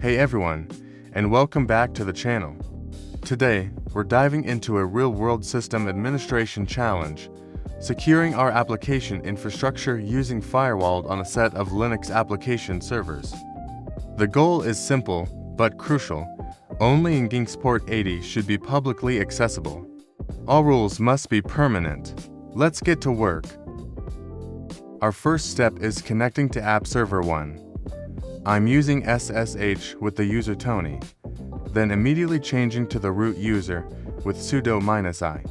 Hey everyone, and welcome back to the channel. Today, we're diving into a real-world system administration challenge, securing our application infrastructure using Firewalld on a set of Linux application servers. The goal is simple, but crucial. Only Nginx port 80 should be publicly accessible. All rules must be permanent. Let's get to work. Our first step is connecting to App Server 1. I'm using SSH with the user Tony, then immediately changing to the root user with sudo -i.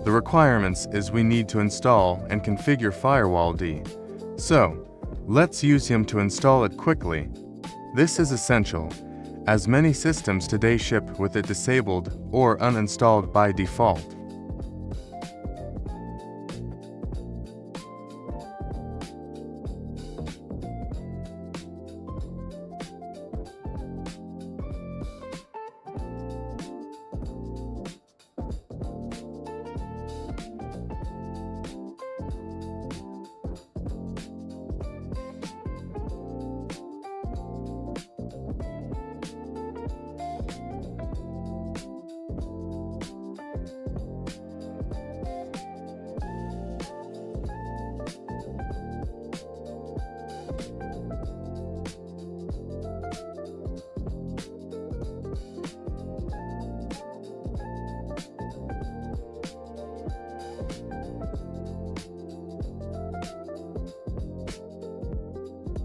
The requirements is we need to install and configure Firewalld. So, let's use him to install it quickly. This is essential, as many systems today ship with it disabled or uninstalled by default.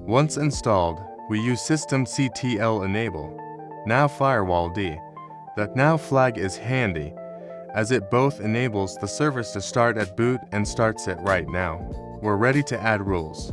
Once installed, we use systemctl enable, now Firewalld. That now flag is handy, as it both enables the service to start at boot and starts it right now. We're ready to add rules.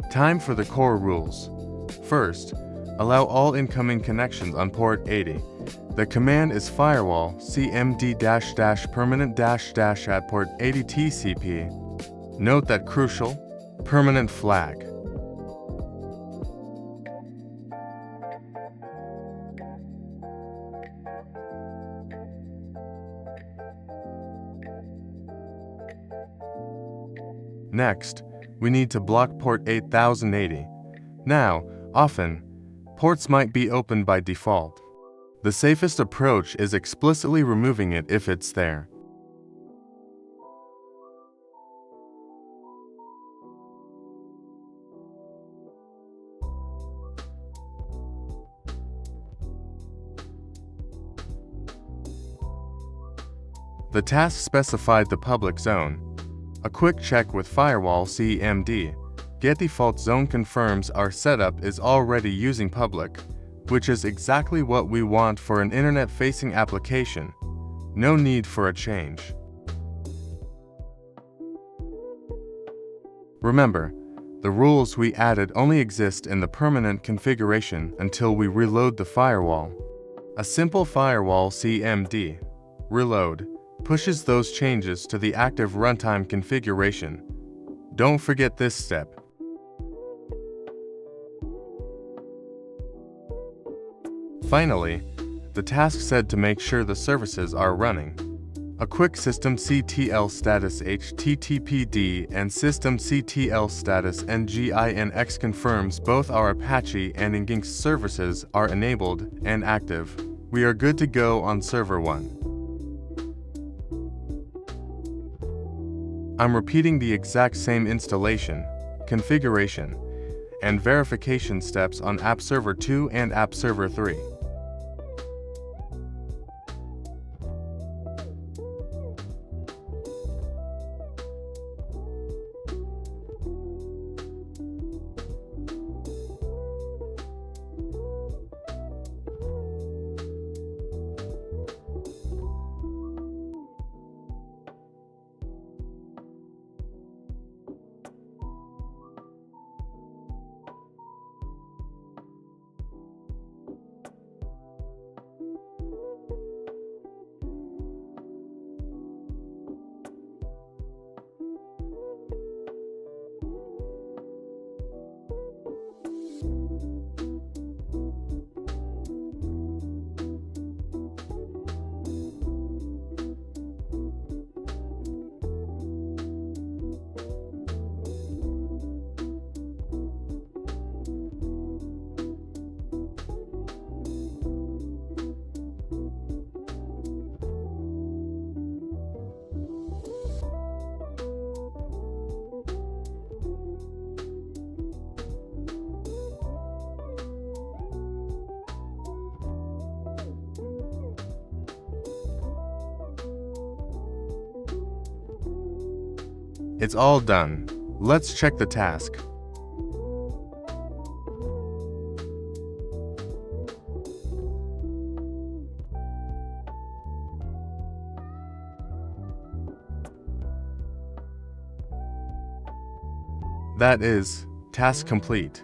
Time for the core rules. First, allow all incoming connections on port 80. The command is firewall-cmd --permanent -- at port 80 TCP. Note that crucial, permanent flag. Next, we need to block port 8080. Now, often, ports might be opened by default. The safest approach is explicitly removing it if it's there. The task specified the public zone. A quick check with firewall-cmd. Get default zone confirms our setup is already using public, which is exactly what we want for an internet-facing application. No need for a change. Remember, the rules we added only exist in the permanent configuration until we reload the firewall. A simple firewall-cmd reload pushes those changes to the active runtime configuration. Don't forget this step. Finally, the task said to make sure the services are running. A quick systemctl status HTTPD and systemctl status Nginx confirms both our Apache and Nginx services are enabled and active. We are good to go on server 1. I'm repeating the exact same installation, configuration, and verification steps on App Server 2 and App Server 3. It's all done. Let's check the task. That is, task complete.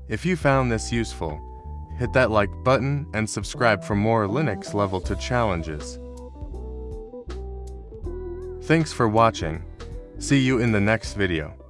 If you found this useful, hit that like button and subscribe for more Linux Level 2 challenges. Thanks for watching. See you in the next video.